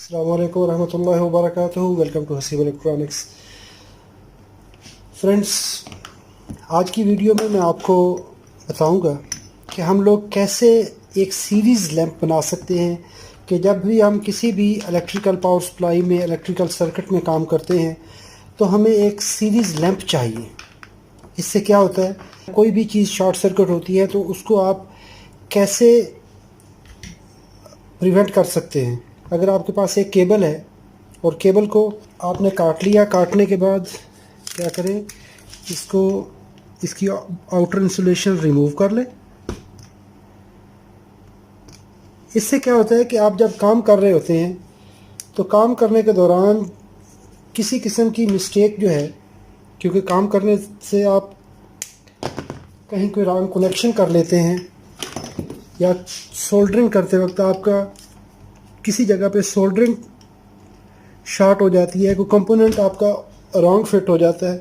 अस्सलाम वालेकुम रहमतुल्लाहि व बरकातुहू। Welcome to Haseeb electronics. Friends, आज की वीडियो में मैं आपको बताऊंगा कि हम लोग कैसे एक सीरीज़ लैंप बना सकते हैं कि जब भी हम किसी भी इलेक्ट्रिकल पावर सप्लाई में, इलेक्ट्रिकल सर्किट में काम करते हैं तो हमें एक सीरीज़ लैंप चाहिए। इससे क्या होता है, कोई भी चीज़ शॉर्ट सर्किट होती है तो उसको आप कैसे प्रिवेंट कर सकते हैं। अगर आपके पास एक केबल है और केबल को आपने काट लिया, काटने के बाद क्या करें, इसकी आउटर इंसुलेशन रिमूव कर लें। इससे क्या होता है कि आप जब काम कर रहे होते हैं तो काम करने के दौरान किसी किस्म की मिस्टेक जो है, क्योंकि काम करने से आप कहीं कोई रॉन्ग कनेक्शन कर लेते हैं या सोल्डरिंग करते वक्त आपका किसी जगह पे सोल्डरिंग शॉर्ट हो जाती है, कोई कंपोनेंट आपका रॉन्ग फिट हो जाता है,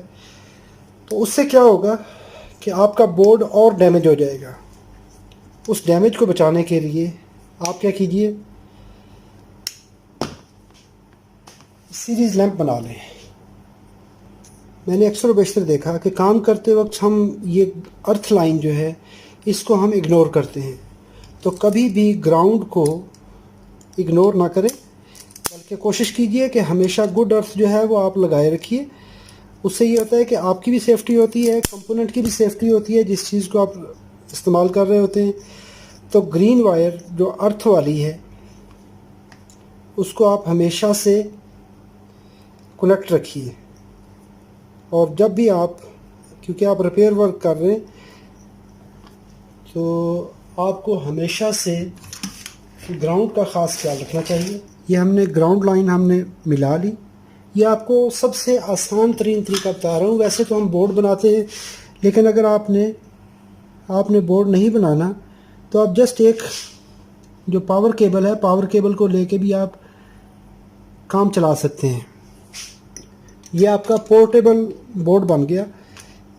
तो उससे क्या होगा कि आपका बोर्ड और डैमेज हो जाएगा। उस डैमेज को बचाने के लिए आप क्या कीजिए, सीरीज़ लैंप बना लें। मैंने अक्सर बेशतर देखा कि काम करते वक्त हम ये अर्थ लाइन जो है इसको हम इग्नोर करते हैं, तो कभी भी ग्राउंड को इग्नोर ना करें, बल्कि कोशिश कीजिए कि हमेशा गुड अर्थ जो है वो आप लगाए रखिए। उससे ये होता है कि आपकी भी सेफ्टी होती है, कंपोनेंट की भी सेफ्टी होती है जिस चीज़ को आप इस्तेमाल कर रहे होते हैं। तो ग्रीन वायर जो अर्थ वाली है उसको आप हमेशा से कनेक्ट रखिए। और जब भी आप, क्योंकि आप रिपेयर वर्क कर रहे हैं, तो आपको हमेशा से ग्राउंड का ख़ास ख्याल रखना चाहिए। ये हमने ग्राउंड लाइन हमने मिला ली। ये आपको सबसे आसान तरीन तरीका बता रहा हूँ। वैसे तो हम बोर्ड बनाते हैं, लेकिन अगर आपने बोर्ड नहीं बनाना तो आप जस्ट एक जो पावर केबल है, पावर केबल को लेके भी आप काम चला सकते हैं। ये आपका पोर्टेबल बोर्ड बन गया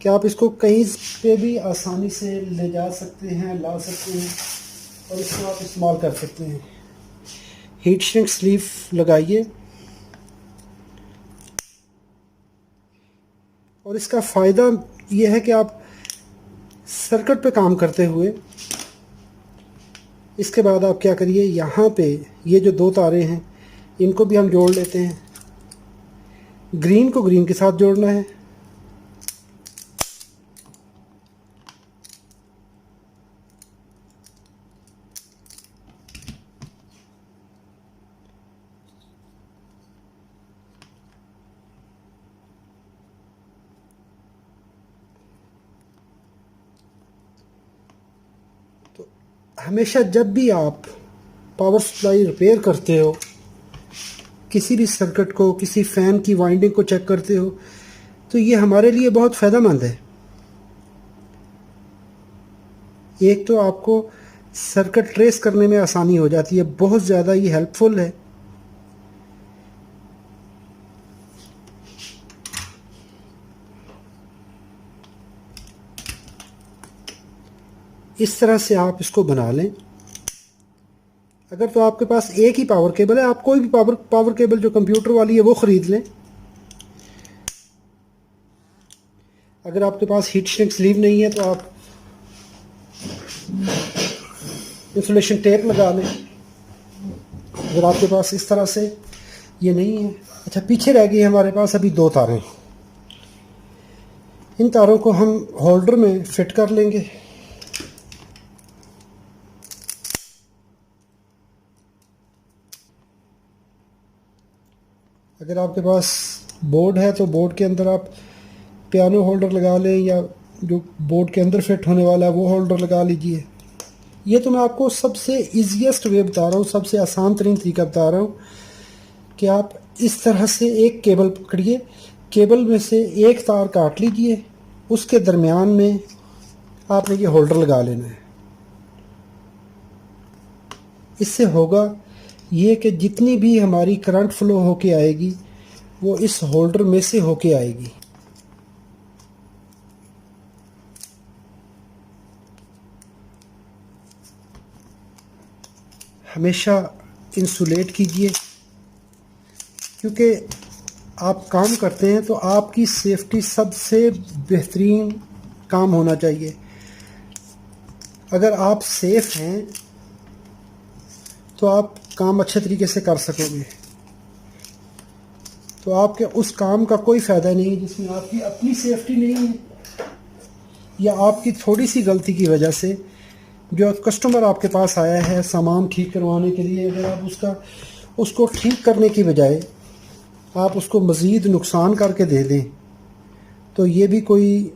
कि आप इसको कहीं पे भी आसानी से ले जा सकते हैं, ला सकते हैं और इसको आप इस्तेमाल कर सकते हैं। हीट श्रिंक स्लीव लगाइए और इसका फ़ायदा ये है कि आप सर्किट पे काम करते हुए, इसके बाद आप क्या करिए, यहाँ पे ये जो दो तारे हैं इनको भी हम जोड़ लेते हैं। ग्रीन को ग्रीन के साथ जोड़ना है, तो हमेशा जब भी आप पावर सप्लाई रिपेयर करते हो, किसी भी सर्किट को, किसी फ़ैन की वाइंडिंग को चेक करते हो, तो ये हमारे लिए बहुत फ़ायदेमंद है। एक तो आपको सर्किट ट्रेस करने में आसानी हो जाती है, बहुत ज़्यादा ये हेल्पफुल है। इस तरह से आप इसको बना लें। अगर तो आपके पास एक ही पावर केबल है, आप कोई भी पावर केबल जो कंप्यूटर वाली है वो ख़रीद लें। अगर आपके पास हीट श्रिंक स्लीव नहीं है तो आप इंसुलेशन टेप लगा लें। अगर आपके पास इस तरह से ये नहीं है, अच्छा पीछे रह गई हमारे पास अभी दो तारें। इन तारों को हम होल्डर में फिट कर लेंगे। अगर आपके पास बोर्ड है तो बोर्ड के अंदर आप पियानो होल्डर लगा लें, या जो बोर्ड के अंदर फिट होने वाला है वो होल्डर लगा लीजिए। ये तो मैं आपको सबसे ईजीएस्ट वे बता रहा हूँ, सबसे आसान तरीन तरीका बता रहा हूँ कि आप इस तरह से एक केबल पकड़िए, केबल में से एक तार काट लीजिए, उसके दरमियान में आपने ये होल्डर लगा लेना है। इससे होगा ये कि जितनी भी हमारी करंट फ्लो होके आएगी वो इस होल्डर में से होके आएगी। हमेशा इंसुलेट कीजिए क्योंकि आप काम करते हैं तो आपकी सेफ्टी सबसे बेहतरीन काम होना चाहिए। अगर आप सेफ हैं तो आप काम अच्छे तरीके से कर सकोगे। तो आपके उस काम का कोई फ़ायदा नहीं जिसमें आपकी अपनी सेफ्टी नहीं है, या आपकी थोड़ी सी गलती की वजह से जो कस्टमर आपके पास आया है सामान ठीक करवाने के लिए, अगर आप उसको ठीक करने की बजाय आप उसको मज़ीद नुकसान करके दे दें तो ये भी कोई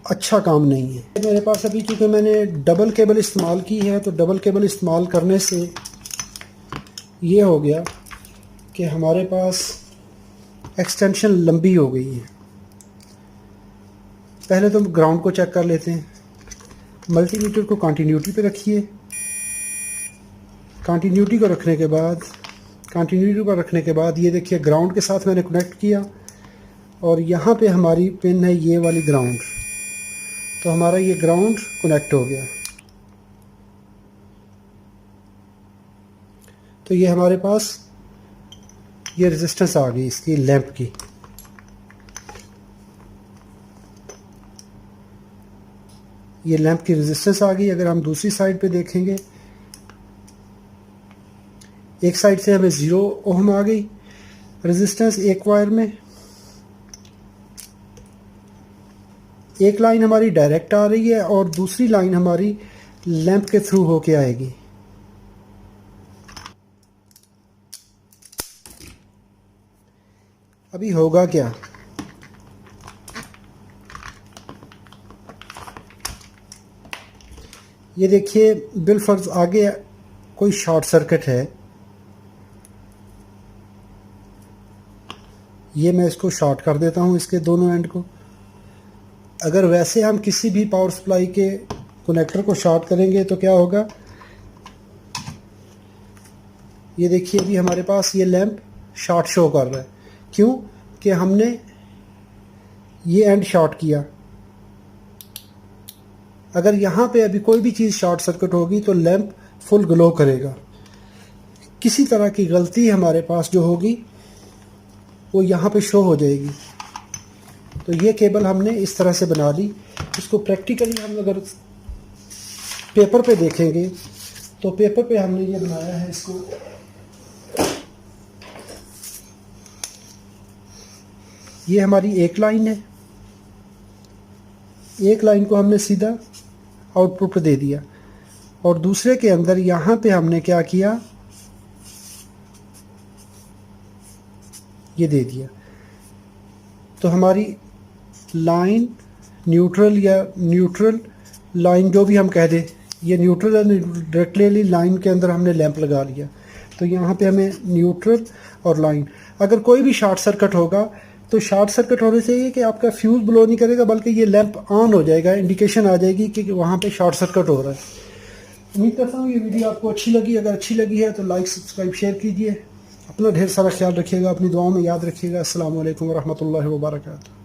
अच्छा काम नहीं है। मेरे पास अभी क्योंकि मैंने डबल केबल इस्तेमाल की है, तो डबल केबल इस्तेमाल करने से ये हो गया कि हमारे पास एक्सटेंशन लंबी हो गई है। पहले तो ग्राउंड को चेक कर लेते हैं। मल्टीमीटर को कंटिन्यूटी पे रखिए। कंटिन्यूटी को रखने के बाद ये देखिए ग्राउंड के साथ मैंने कनेक्ट किया और यहाँ पे हमारी पिन है ये वाली ग्राउंड, तो हमारा ये ग्राउंड कनेक्ट हो गया। तो ये हमारे पास ये रेजिस्टेंस आ गई इसकी लैंप की। ये लैंप की रेजिस्टेंस आ गई। अगर हम दूसरी साइड पे देखेंगे, एक साइड से हमें 0 ओम आ गई रेजिस्टेंस एक वायर में। एक लाइन हमारी डायरेक्ट आ रही है और दूसरी लाइन हमारी लैंप के थ्रू होके आएगी। अभी होगा क्या, ये देखिए बिलफर्ज आगे कोई शॉर्ट सर्किट है। ये मैं इसको शॉर्ट कर देता हूँ इसके दोनों एंड को। अगर वैसे हम किसी भी पावर सप्लाई के कनेक्टर को शॉर्ट करेंगे तो क्या होगा, ये देखिए अभी हमारे पास ये लैंप शॉर्ट शो कर रहा है। क्यों कि हमने ये एंड शॉर्ट किया। अगर यहाँ पे अभी कोई भी चीज़ शॉर्ट सर्किट होगी तो लैंप फुल ग्लो करेगा। किसी तरह की गलती हमारे पास जो होगी वो यहाँ पे शो हो जाएगी। तो ये केबल हमने इस तरह से बना ली। इसको प्रैक्टिकली हम अगर पेपर पे देखेंगे तो पेपर पे हमने ये बनाया है इसको। ये हमारी एक लाइन है, एक लाइन को हमने सीधा आउटपुट पे दे दिया और दूसरे के अंदर यहाँ पे हमने क्या किया, ये दे दिया। तो हमारी लाइन न्यूट्रल या न्यूट्रल लाइन जो भी हम कह दें, ये न्यूट्रल या डायरेक्टली लाइन के अंदर हमने लैंप लगा लिया। तो यहाँ पे हमें न्यूट्रल और लाइन, अगर कोई भी शॉर्ट सर्किट होगा तो शॉर्ट सर्किट होने से ये कि आपका फ्यूज़ ब्लो नहीं करेगा बल्कि ये लैंप ऑन हो जाएगा, इंडिकेशन आ जाएगी कि वहाँ पे शॉर्ट सर्किट हो रहा है। उम्मीद करता हूँ ये वीडियो आपको अच्छी लगी। अगर अच्छी लगी है तो लाइक सब्सक्राइब शेयर कीजिए। अपना ढेर सारा ख्याल रखिएगा, अपनी दुआओं में याद रखिएगा। अस्सलाम वालेकुम व रहमतुल्लाहि व बरकातहू।